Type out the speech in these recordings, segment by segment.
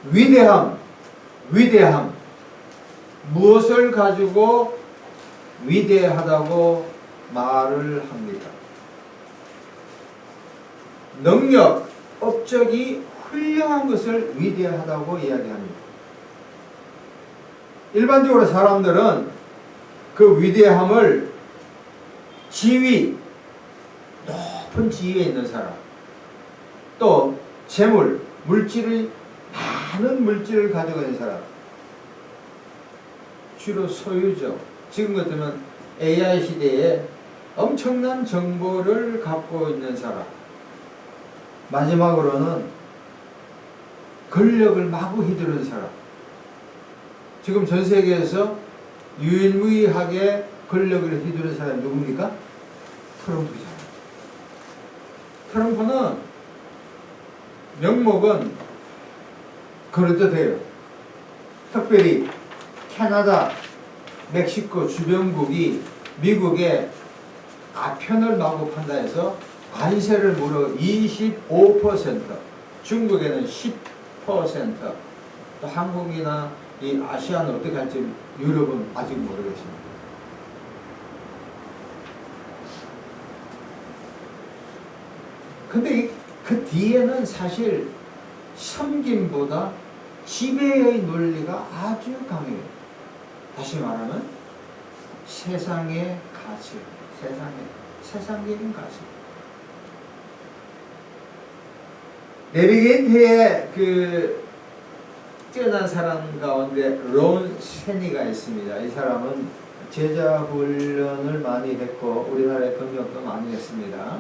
위대함. 무엇을 가지고 위대하다고 말을 합니까? 능력, 업적이 훌륭한 것을 위대하다고 이야기합니다. 일반적으로 사람들은 그 위대함을 지위, 높은 지위에 있는 사람, 또 재물, 많은 물질을 가지고 있는 사람, 주로 소유죠. 지금 같으면 AI 시대에 엄청난 정보를 갖고 있는 사람, 마지막으로는 권력을 마구 휘두르는 사람. 지금 전 세계에서 유일무이하게 권력을 휘두르는 사람이 누굽니까? 트럼프잖아요. 트럼프는 명목은 그래도 돼요. 특별히 캐나다, 멕시코 주변국이 미국의 아편을 마구 판다해서 관세를 무려 25%, 중국에는 10%, 또 한국이나 이 아시아는 어떻게 할지 유럽은 아직 모르겠습니다. 근데 그 뒤에는 사실 섬김보다 지배의 논리가 아주 강해요. 다시 말하면 세상의 가치, 세상적인 가치. 내비게이터의 그 뛰어난 사람 가운데 론 세니가 있습니다. 이 사람은 제자 훈련을 많이 했고 우리나라에 번역도 많이 했습니다.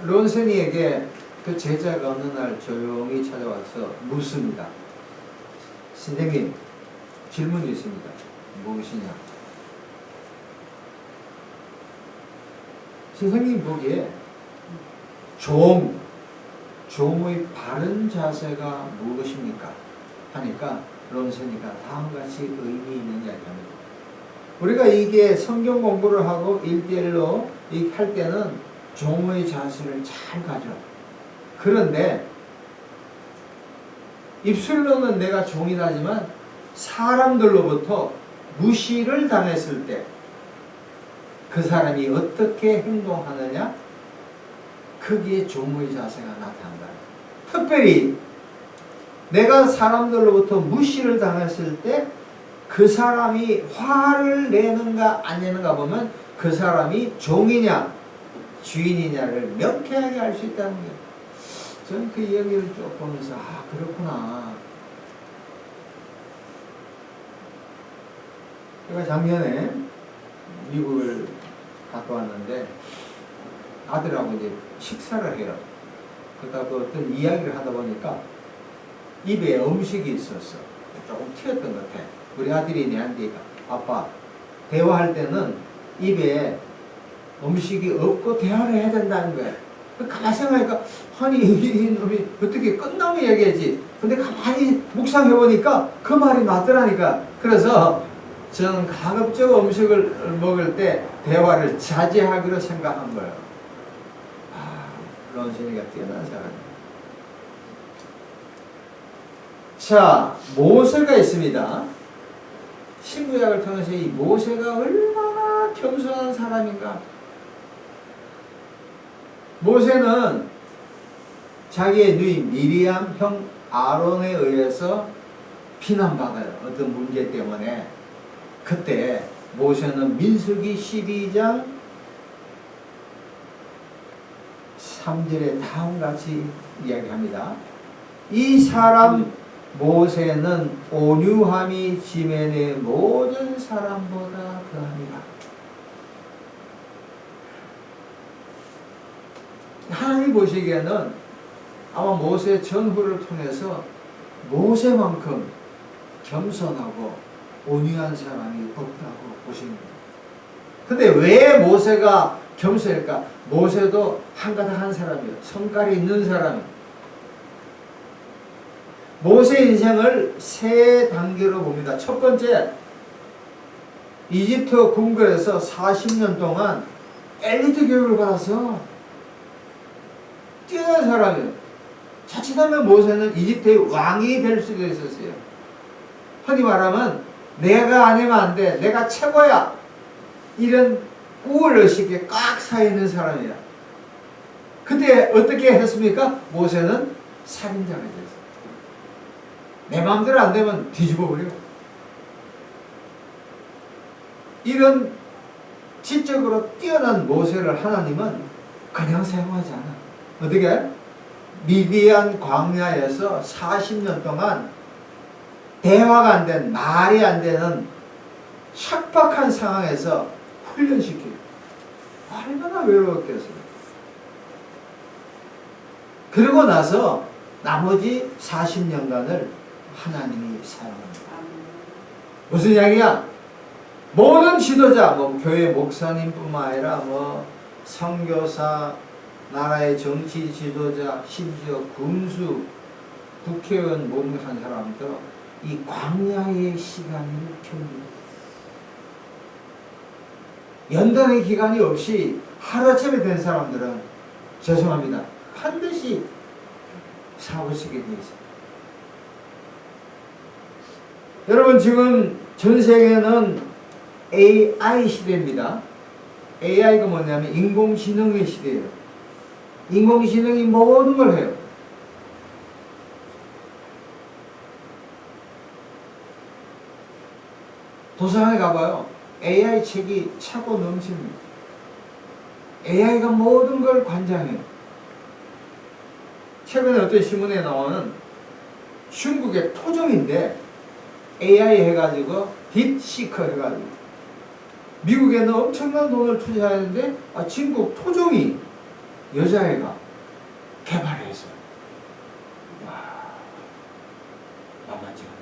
론 세니에게 그 제자가 어느 날 조용히 찾아와서 묻습니다. 선생님, 질문이 있습니다. 무엇이냐? 선생님 보기에 종의 바른 자세가 무엇입니까? 하니까 론세니가 다음같이 의미 있는 이야기합니다. 우리가 이게 성경 공부를 하고 1대1로 할 때는 종의 자세를 잘 가져. 그런데 입술로는 내가 종이라지만 사람들로부터 무시를 당했을 때 그 사람이 어떻게 행동하느냐? 거기에 종의 자세가 나타난다. 특별히 내가 사람들로부터 무시를 당했을 때 그 사람이 화를 내는가 안 내는가 보면 그 사람이 종이냐 주인이냐를 명쾌하게 알 수 있다는 거예요. 저는 그 이야기를 쭉 보면서 그렇구나. 제가 작년에 미국을 갔다 왔는데 아들하고 이제 식사를 해요. 그러다 그 어떤 이야기를 하다 보니까 입에 음식이 있었어. 조금 튀었던 것 같아. 우리 아들이 내한테 아빠 대화할 때는 입에 음식이 없고 대화를 해야 된다는 거야. 가만히 생각하니까 아니 이 놈이 어떻게 끝나면 얘기하지. 근데 가만히 묵상해보니까 그 말이 맞더라니까. 그래서 저는 가급적 음식을 먹을 때 대화를 자제하기로 생각한 거예요. 론세니가 뛰어난 사람이에요. 자, 모세가 있습니다. 신구약을 통해서 이 모세가 얼마나 겸손한 사람인가. 모세는 자기의 누이 미리암 형 아론에 의해서 비난받아요. 어떤 문제 때문에. 그때 모세는 민수기 12장 3절에 다음같이 이야기합니다. 이 사람 모세는 온유함이 지면의 모든 사람보다 더합니다. 하나님 보시기에는 아마 모세 전후를 통해서 모세만큼 겸손하고 온유한 사람이 없다고 보십니다. 근데 왜 모세가 겸손일까? 모세도 한가닥 한 사람이에요. 성깔이 있는 사람이에요. 모세 인생을 세 단계로 봅니다. 첫 번째, 이집트 궁궐에서 40년 동안 엘리트 교육을 받아서 뛰어난 사람이에요. 자칫하면 모세는 이집트의 왕이 될 수도 있었어요. 흔히 말하면 내가 아니면 안 돼, 내가 최고야, 이런 우월의식에 꽉 차있는 사람이야. 그때 어떻게 했습니까? 모세는 살인자가 됐어요. 내 마음대로 안 되면 뒤집어 버려. 이런 지적으로 뛰어난 모세를 하나님은 그냥 사용하지 않아. 어떻게? 미디안 광야에서 40년 동안 대화가 안 된, 말이 안 되는 척박한 상황에서 훈련시켜요. 얼마나 외로웠겠어요. 그러고 나서 나머지 40년간을 하나님이 사용합니다. 무슨 이야기야? 모든 지도자, 교회 목사님뿐만 아니라 선교사, 나라의 정치 지도자, 심지어 군수, 국회의원 모든 사람들 이 광야의 시간을 봅니다. 연단의 기간이 없이 하루아침에 된 사람들은 죄송합니다. 반드시 사고 치게 되어 있습니다. 여러분, 지금 전 세계는 AI 시대입니다. AI가 뭐냐면 인공지능의 시대예요. 인공지능이 모든 걸 해요. 도서관에 가봐요. AI 책이 차고 넘칩니다. AI가 모든 걸 관장해요. 최근에 어떤 신문에 나오는 중국의 토종인데 AI 해가지고 딥시커 해가지고 미국에는 엄청난 돈을 투자하는데 중국 토종이 여자애가 개발해서 와, 만만치 않네.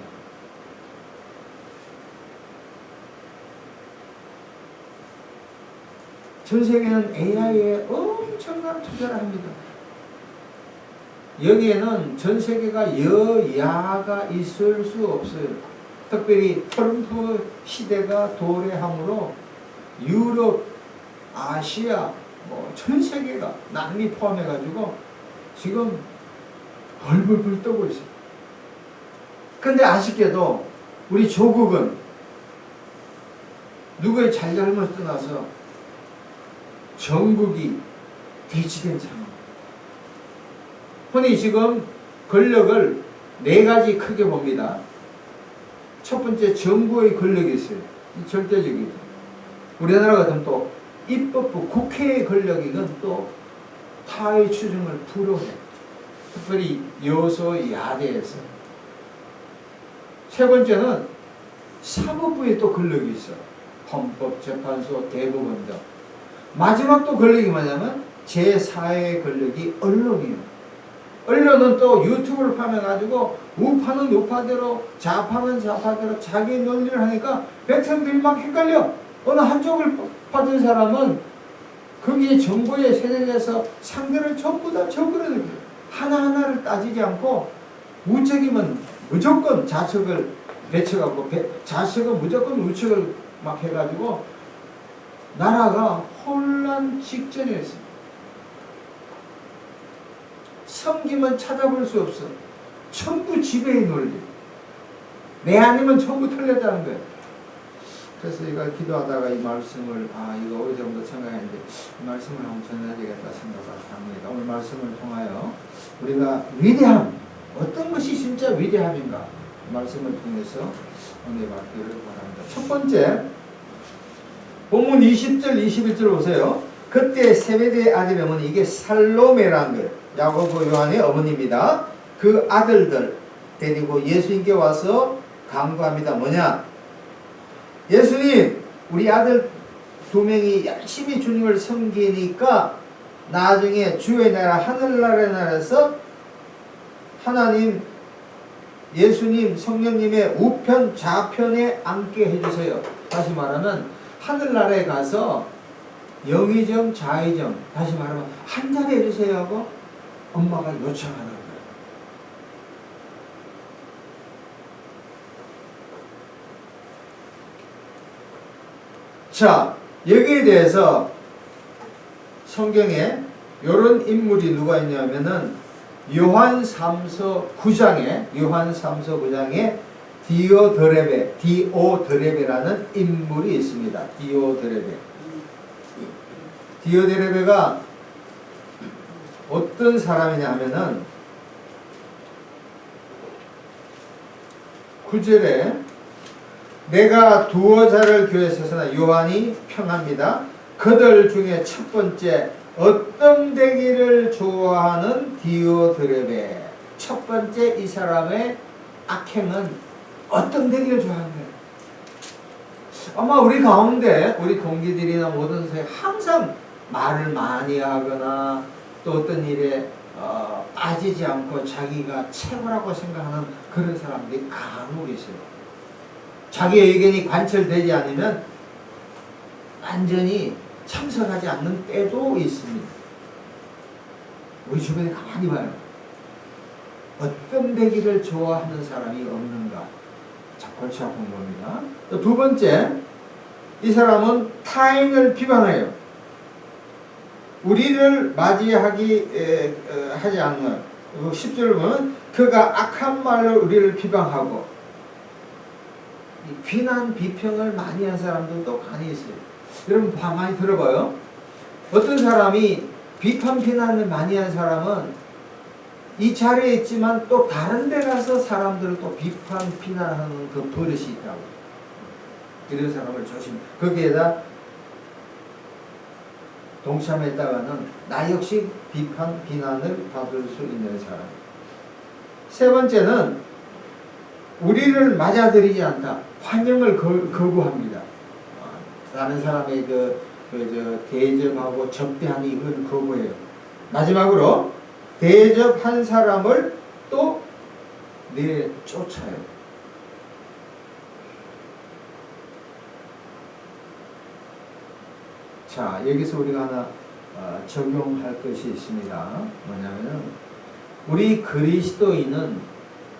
전 세계는 AI에 엄청난 투자를 합니다. 여기에는 전 세계가 여야가 있을 수 없어요. 특별히 트럼프 시대가 도래함으로 유럽, 아시아, 전 세계가 남미 포함해가지고 지금 벌벌벌 떠고 있어요. 근데 아쉽게도 우리 조국은 누구의 잘잘못을 떠나서 전국이 대치된 상황. 흔히 지금 권력을 네 가지 크게 봅니다. 첫 번째, 정부의 권력이 있어요. 절대적이죠. 우리나라 같으면 또 입법부, 국회의 권력이건 또 타의 추종을 불허해요. 특별히 여소 야대에서. 세 번째는 사법부에 또 권력이 있어. 헌법재판소, 대법원 등. 마지막 또 권력이 뭐냐면 제4의 권력이 언론이에요. 언론은 또 유튜브를 파면가지고 우파는 우파대로 좌파는 좌파대로 자기 논리를 하니까 백성들이 막 헷갈려. 어느 한쪽을 받은 사람은 거기에 정보에 세대에서 상대를 전부 다 적으로 느껴요. 하나하나를 따지지 않고 우측이면 무조건 좌측을 배척하고 좌측은 무조건 우측을 막 해가지고 나라가 혼란 직전에 있습니다. 섬김은 찾아볼 수 없어. 전부 지배의 논리. 내 아니면 전부 틀렸다는 거예요. 그래서 이걸 기도하다가 이 말씀을 이거 어느 정도 생각했는데 이 말씀을 한번 전해야 되겠다 생각을 합니다. 오늘 말씀을 통하여 우리가 위대함, 어떤 것이 진짜 위대함인가 이 말씀을 통해서 오늘 받기를 바랍니다. 첫 번째, 본문 20절 21절 보세요. 그때 세베대의 아들의 어머니, 이게 살로메라는 거예요. 야고보 요한의 어머니입니다. 그 아들들 데리고 예수님께 와서 간구합니다. 뭐냐? 예수님, 우리 아들 두 명이 열심히 주님을 섬기니까 나중에 주의 나라 하늘나라의 나라에서 하나님, 예수님, 성령님의 우편 좌편에 앉게 해주세요. 다시 말하면 하늘나라에 가서 영의정 좌의정, 다시 말하면 한 자리 해주세요 하고 엄마가 요청하는 거예요. 자, 여기에 대해서 성경에 이런 인물이 누가 있냐면은 요한 3서 9장에 디오드레베라는 인물이 있습니다. 디오드레베가 어떤 사람이냐 하면은 9절에 내가 두어 자를 교회에 서서나 요한이 평합니다. 그들 중에 첫 번째 어떤 되기를 좋아하는 디오드레베. 첫 번째 이 사람의 악행은 어떤 되기를 좋아하는 거예요. 아마 우리 가운데 우리 동기들이나 모든 사람이 항상 말을 많이 하거나 또 어떤 일에 빠지지 않고 자기가 최고라고 생각하는 그런 사람들이 간혹 있어요. 자기 의견이 관철되지 않으면 완전히 참석하지 않는 때도 있습니다. 우리 주변에 가만히 봐요. 어떤 되기를 좋아하는 사람이 없는가? 자, 골치 아픈 겁니다. 또 두 번째, 이 사람은 타인을 비방해요. 우리를 맞이하지 않는 10절을 보면 그가 악한 말로 우리를 비방하고 비난 비평을 많이 한 사람들도 많이 있어요. 여러분 많이 들어봐요. 어떤 사람이 비판 비난을 많이 한 사람은 이 자리에 있지만 또 다른 데 가서 사람들을 또 비판 비난하는 그 버릇이 있다고. 이런 사람을 거기에다 동참했다가는 나 역시 비판 비난을 받을 수 있는 사람. 세 번째는 우리를 맞아들이지 않다. 환영을 거부합니다. 다른 사람의 대접하고 접대하는 이걸 거부해요. 마지막으로 대접한 사람을 또 내쫓아요. 자, 여기서 우리가 하나 적용할 것이 있습니다. 뭐냐면 우리 그리스도인은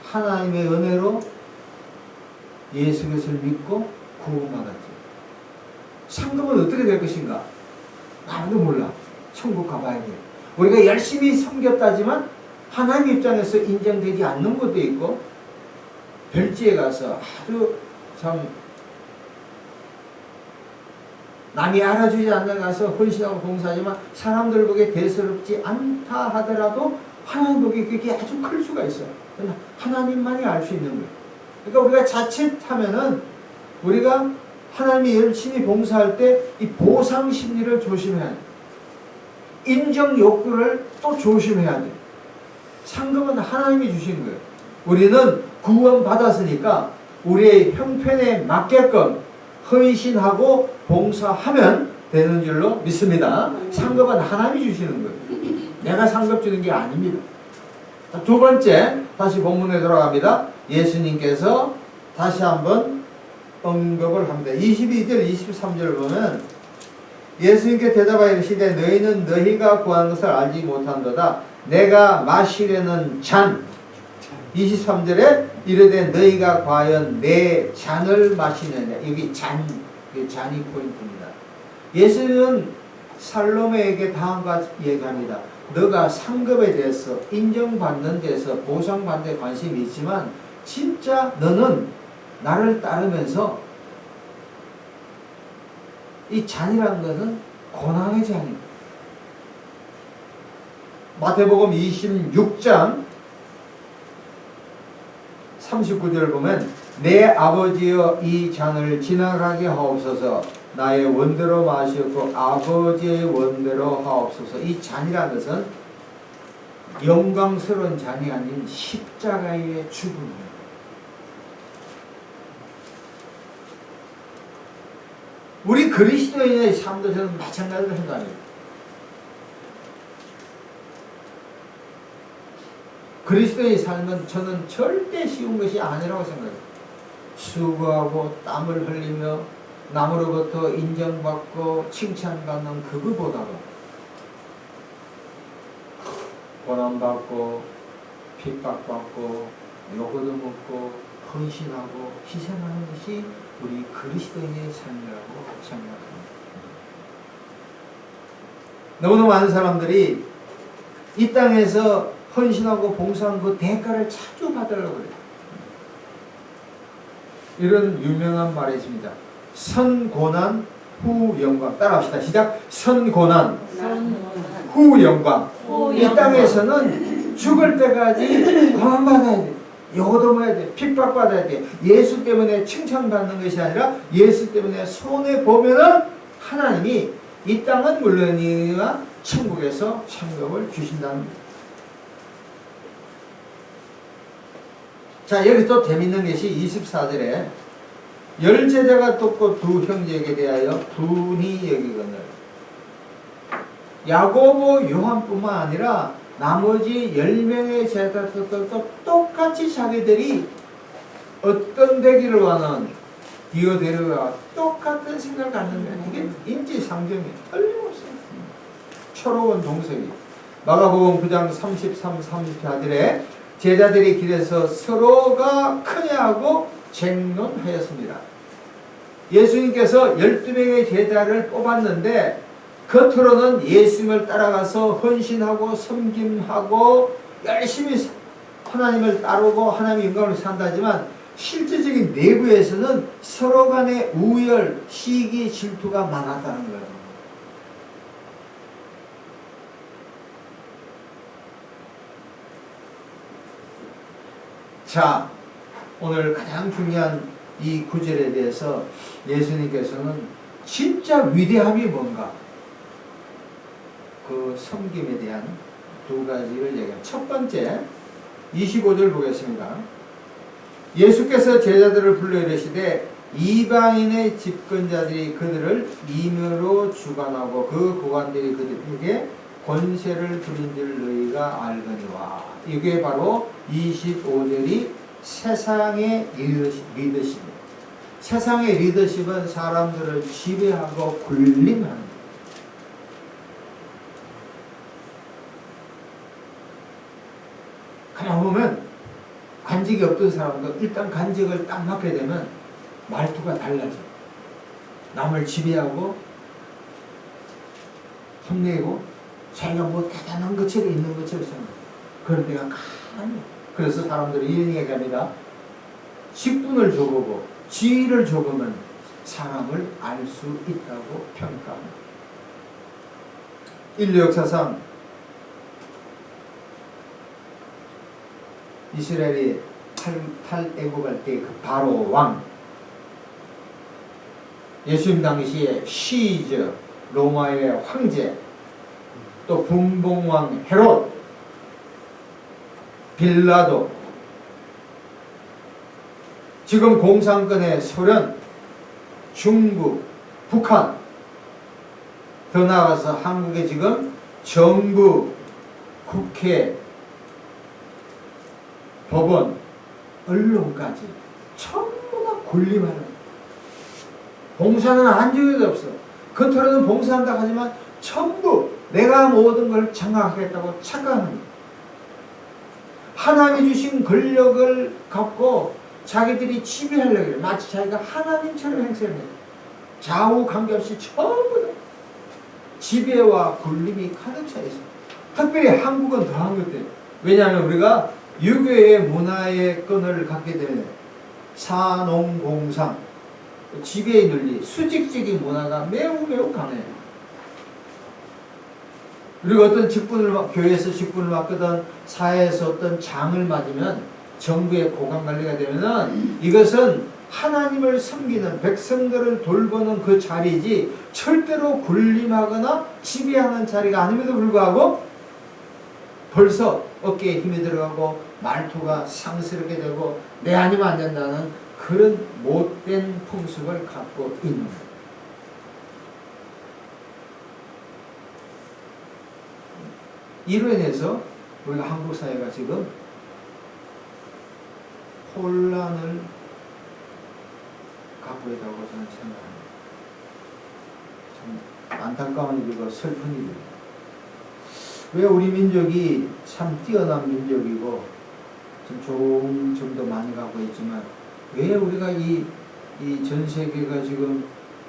하나님의 은혜로 예수 그리스도를 믿고 구원받았죠. 상급은 어떻게 될 것인가? 아무도 몰라. 천국 가봐야 돼. 우리가 열심히 섬겼다지만 하나님 입장에서 인정되지 않는 것도 있고 별지에 가서 아주 참 남이 알아주지 않는 가서 헌신하고 봉사하지만 사람들 보기에 대수롭지 않다 하더라도 하나님 보기에 그게 아주 클 수가 있어요. 하나님만이 알 수 있는 거예요. 그러니까 우리가 자칫하면은 우리가 하나님이 열심히 봉사할 때 이 보상 심리를 조심해야 돼. 인정 욕구를 또 조심해야 돼. 상급은 하나님이 주신 거예요. 우리는 구원 받았으니까 우리의 형편에 맞게끔 헌신하고 봉사하면 되는 줄로 믿습니다. 상급은 하나님이 주시는 거예요. 내가 상급 주는 게 아닙니다. 두 번째, 다시 본문에 돌아갑니다. 예수님께서 다시 한번 언급을 합니다. 22절, 23절을 보면 예수님께 대답하여 이르시되 너희는 너희가 구한 것을 알지 못한도다. 내가 마시려는 잔 23절에 이르되 너희가 과연 내 잔을 마시느냐. 여기 잔이 포인트입니다. 예수님은 살로메에게 다음과 얘기합니다. 너가 상급에 대해서 인정받는 데서 보상받는 데 관심이 있지만 진짜 너는 나를 따르면서 이 잔이라는 것은 고난의 잔입니다. 마태복음 26장 39절을 보면 내 아버지여 이 잔을 지나가게 하옵소서. 나의 원대로 마시었고 아버지의 원대로 하옵소서. 이 잔이라는 것은 영광스러운 잔이 아닌 십자가의 죽음입니다. 우리 그리스도인의 삶도 저는 마찬가지로 생각합니다. 그리스도의 삶은 저는 절대 쉬운 것이 아니라고 생각해요. 수고하고 땀을 흘리며 남으로부터 인정받고 칭찬받는 그거보다도 고난받고 핍박받고 요구도 먹고 헌신하고 희생하는 것이 우리 그리스도인의 삶이라고 생각합니다. 너무나 많은 사람들이 이 땅에서 헌신하고 봉사한 그 대가를 자주 받으려고 그래요. 이런 유명한 말이 있습니다. 선고난 후 영광. 따라합시다. 시작. 선고난 후 영광. 이 땅에서는 죽을 때까지 고난받아야 돼. 요도먹어야 돼. 핍박받아야 돼. 예수 때문에 칭찬받는 것이 아니라 예수 때문에 손해보면은 하나님이 이 땅은 물론이나 천국에서 상급을 주신다는 거예요. 자, 여기 또 재밌는 것이 24절에 열 제자가 돕고 두 형제에게 대하여 분이 여기거늘. 야고보 요한뿐만 아니라 나머지 10명의 제자들도 똑같이 자기들이 어떤 되기를 원하는 디오데르와 똑같은 생각을 갖는 거예요. 이게 인지상정이 틀림없어요. 초로운 동석이. 마가복음 9장 33, 34절에 제자들이 길에서 서로가 크냐고 쟁론하였습니다. 예수님께서 12명의 제자를 뽑았는데 겉으로는 예수님을 따라가서 헌신하고 섬김하고 열심히 하나님을 따르고 하나님의 영광을 산다지만 실질적인 내부에서는 서로 간의 우열, 시기, 질투가 많았다는 거예요. 자, 오늘 가장 중요한 이 구절에 대해서 예수님께서는 진짜 위대함이 뭔가 그 섬김에 대한 두 가지를 얘기합니다. 첫 번째 25절 보겠습니다. 예수께서 제자들을 불러 이르시되 이방인의 집권자들이 그들을 임의로 주관하고 그 고관들이 그들에게 권세를 부린 줄 너희가 알거니와. 이게 바로 25절이 세상의 리더십입니다. 세상의 리더십은 사람들을 지배하고 군림하는 거예요. 가만 보면 간직이 없던 사람도 일단 간직을 딱 맡게 되면 말투가 달라져. 남을 지배하고 혼내고 자기가 뭐 대단한 것처럼 있는 것처럼 생각해요. 그럴 때가 가만히. 그래서 사람들이 이런 얘기합니다. 직분을 줘보고 지위를 줘보면 사람을 알 수 있다고 평가합니다. 인류 역사상 이스라엘이 탈애굽할 때 그 바로 왕, 예수님 당시에 시저 로마의 황제, 또 분봉왕 헤롯, 빌라도, 지금 공산권의 소련, 중국, 북한, 더 나아가서 한국의 지금 정부, 국회, 법원, 언론까지 전부 다 군림하는. 봉사는 한 적도 없어. 겉으로는 봉사한다 하지만 전부 내가 모든 걸 장악하겠다고 착각하는 거야. 하나님이 주신 권력을 갖고 자기들이 지배하려고 해요. 마치 자기가 하나님처럼 행세를 해요. 좌우 관계없이 전부 다 지배와 군림이 가득 차 있어요. 특별히 한국은 더한 것 같아요. 왜냐하면 우리가 유교의 문화의 끈을 갖게 되면 사농공상, 지배의 논리, 수직적인 문화가 매우 강해요. 그리고 어떤 직분을, 교회에서 직분을 맡거든 사회에서 어떤 장을 맞으면 정부의 고관관리가 되면은 이것은 하나님을 섬기는 백성들을 돌보는 그 자리이지 절대로 군림하거나 지배하는 자리가 아님에도 불구하고 벌써 어깨에 힘이 들어가고 말투가 상스럽게 되고 내 아니면 안 된다는 그런 못된 풍습을 갖고 있는 거예요. 이로 인해서 우리가 한국 사회가 지금 혼란을 갖고 있다고 저는 생각합니다. 참 안타까운 일이고 슬픈 일입니다. 왜 우리 민족이 참 뛰어난 민족이고 좀 좋은 점도 많이 갖고 있지만 왜 우리가 이 전 세계가 지금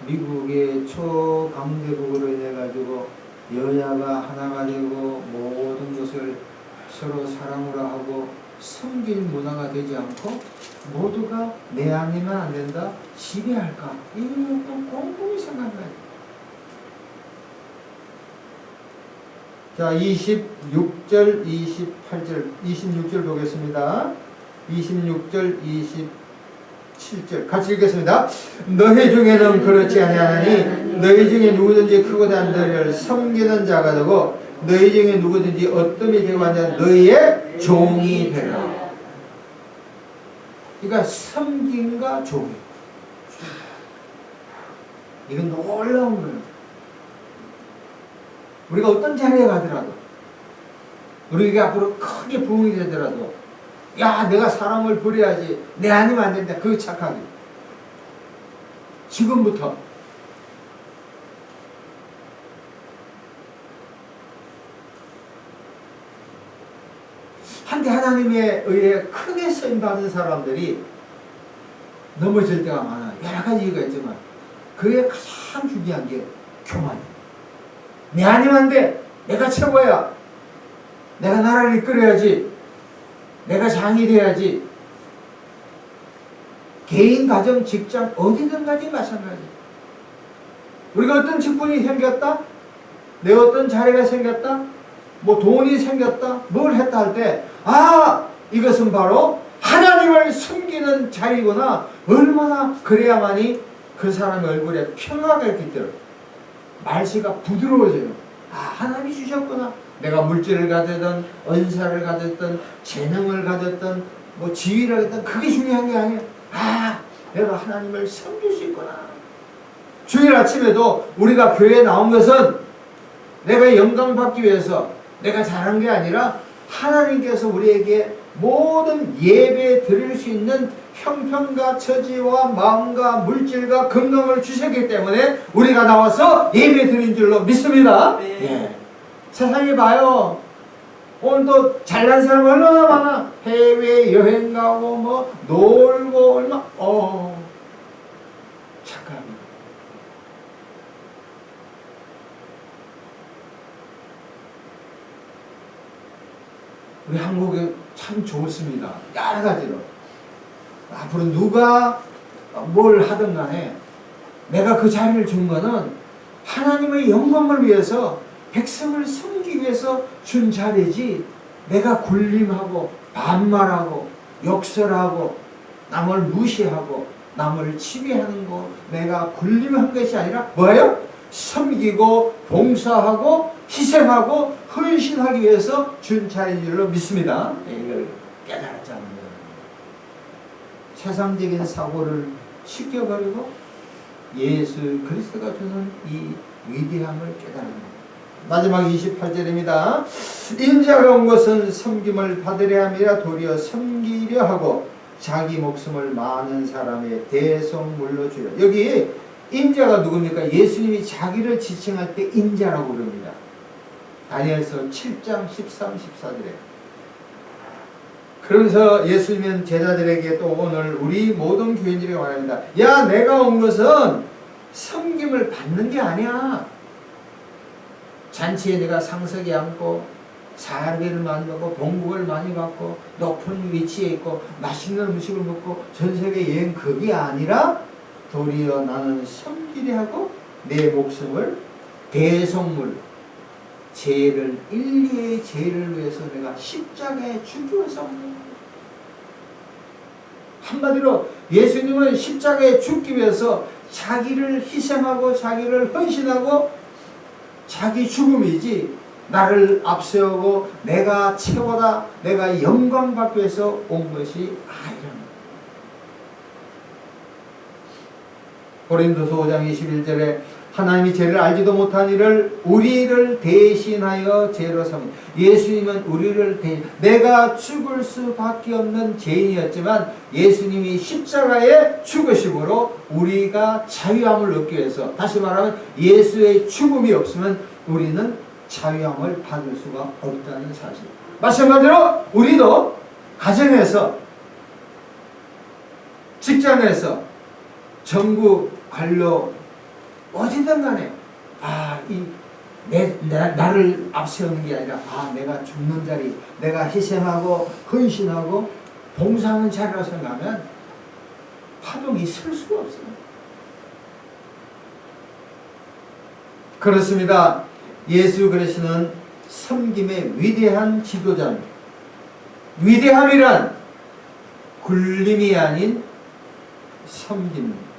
미국의 초강대국으로 인해 가지고 여야가 하나가 되고 모든 것을 서로 사랑으로 하고 섬길 문화가 되지 않고 모두가 내 안에만 안 된다 지배할까 이런 곰곰이 생각나요. 자, 26절 28절 26절 보겠습니다. 26절 27절 같이 읽겠습니다. 너희 중에는 그렇지 아니하나니 너희 중에 누구든지 크고자 너희를 섬기는 자가 되고 너희 중에 누구든지 어떤 되고 하냐 너희의 종이 되라. 그러니까 섬김과 종 이건 놀라운 거예요. 우리가 어떤 자리에 가더라도 우리가 앞으로 크게 부흥이 되더라도 야 내가 사람을 버려야지 내 아니면 안 된다 그거 착하게 지금부터 한때 하나님에 의해 크게 쓰임받은 사람들이 넘어질 때가 많아요. 여러 가지 이유가 있지만 그게 가장 중요한 게 교만이에요. 내 아니면 안 돼. 내가 최고야. 내가 나라를 이끌어야지. 내가 장이 돼야지. 개인, 가정, 직장 어디든 가지 마찬가지. 우리가 어떤 직분이 생겼다. 내 어떤 자리가 생겼다. 뭐 돈이 생겼다. 뭘 했다 할 때 아 이것은 바로 하나님을 숨기는 자리구나. 얼마나 그래야만이 그 사람의 얼굴에 평화가 깃들어. 말씨가 부드러워져요. 아 하나님이 주셨구나. 내가 물질을 가졌든 은사를 가졌든 재능을 가졌든 뭐 지위를 가졌든 그게 중요한 게 아니야. 아 내가 하나님을 섬길 수 있구나. 주일 아침에도 우리가 교회에 나온 것은 내가 영광 받기 위해서 내가 잘한 게 아니라 하나님께서 우리에게 모든 예배 드릴 수 있는 형편과 처지와 마음과 물질과 건강을 주셨기 때문에 우리가 나와서 예배 드린 줄로 믿습니다. 네. 예. 세상에 봐요. 오늘도 잘난 사람 얼마나 많아. 해외 여행 가고 뭐 놀고 얼마 착각합니다. 우리 한국이 참 좋습니다. 여러 가지로. 앞으로 누가 뭘 하든 간에 내가 그 자리를 준 거는 하나님의 영광을 위해서 백성을 섬기기 위해서 준 자리지 내가 군림하고 반말하고 욕설하고 남을 무시하고 남을 지배하는 거 내가 군림한 것이 아니라 뭐예요? 섬기고 봉사하고 희생하고 헌신하기 위해서 준 자리인 줄로 믿습니다. 이걸 깨달았지 않는 거예요. 세상적인 사고를 시켜버리고 예수 그리스도가 주는 이 위대함을 깨달는 거예요. 마지막 28절입니다. 인자가 온 것은 섬김을 받으려 함이라 도리어 섬기려 하고 자기 목숨을 많은 사람의 대성물로 주려. 여기 인자가 누굽니까? 예수님이 자기를 지칭할 때 인자라고 부릅니다. 다니엘서 7장 13, 14절에. 그러면서 예수님은 제자들에게 또 오늘 우리 모든 교인들에게 말합니다. 야 내가 온 것은 섬김을 받는 게 아니야. 잔치에 내가 상석에 앉고 사례를 많이 받고 봉국을 많이 받고 높은 위치에 있고 맛있는 음식을 먹고 전세계 여행 그게 아니라 도리어 나는 섬기려 하고 내 목숨을 대성물 죄를 인류의 죄를 위해서 내가 십자가에 죽여서 한마디로 예수님은 십자가에 죽기 위해서 자기를 희생하고 자기를 헌신하고 자기 죽음이지 나를 앞세우고 내가 최고다 내가 영광 받기 위해서 온 것이 아니라. 고린도서 5장 21절에 하나님이 죄를 알지도 못한 이를 우리를 대신하여 죄로 삼은 예수님은 우리를 내가 죽을 수밖에 없는 죄인이었지만 예수님이 십자가에 죽으심으로 우리가 자유함을 얻기 위해서 다시 말하면 예수의 죽음이 없으면 우리는 자유함을 받을 수가 없다는 사실. 마찬가지로 우리도 가정에서 직장에서 정부 관료 어디든 간에 이 나를 앞세우는 게 아니라 내가 죽는 자리, 내가 희생하고 헌신하고 봉사하는 자리라고 생각하면 파동이 설 수가 없어요. 그렇습니다. 예수 그리스도는 섬김의 위대한 지도자입니다. 위대함이란 굴림이 아닌 섬김입니다.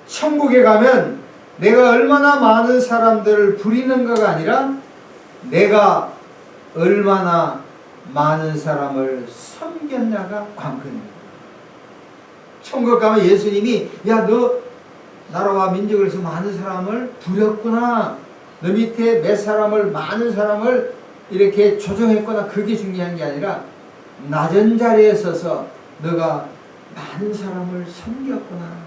천국에 가면 내가 얼마나 많은 사람들을 부리는가가 아니라 내가 얼마나 많은 사람을 섬겼냐가 관건입니다. 천국 가면 예수님이 너 나라와 민족을 위해서 많은 사람을 부렸구나, 너 밑에 몇 사람을, 많은 사람을 이렇게 조정했구나, 그게 중요한 게 아니라 낮은 자리에 서서 너가 많은 사람을 섬겼구나.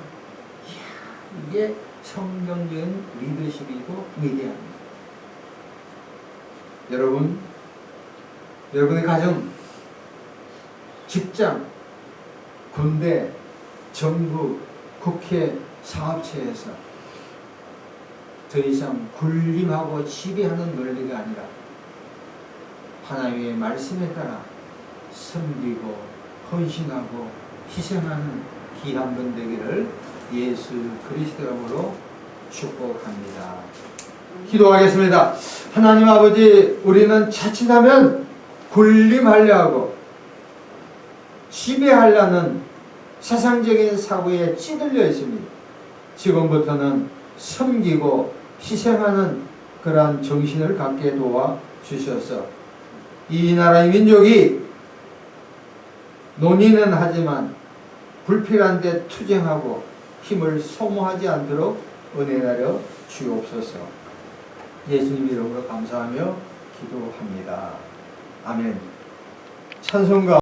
이게 성경적인 리더십이고 위대합니다. 여러분의 가정, 직장, 군대, 정부, 국회, 사업체에서 더 이상 군림하고 지배하는 논리가 아니라 하나님의 말씀에 따라 섬기고 헌신하고 희생하는 귀한 분 되기를 예수 그리스도 이름으로 축복합니다. 기도하겠습니다. 하나님 아버지, 우리는 자칫하면 군림하려 하고 지배하려는 세상적인 사고에 찌들려 있습니다. 지금부터는 섬기고 희생하는 그러한 정신을 갖게 도와 주셔서 이 나라의 민족이 논의는 하지만 불필요한 데 투쟁하고 힘을 소모하지 않도록 은혜 내려 주옵소서. 예수님 이름으로 감사하며 기도합니다. 아멘. 찬송가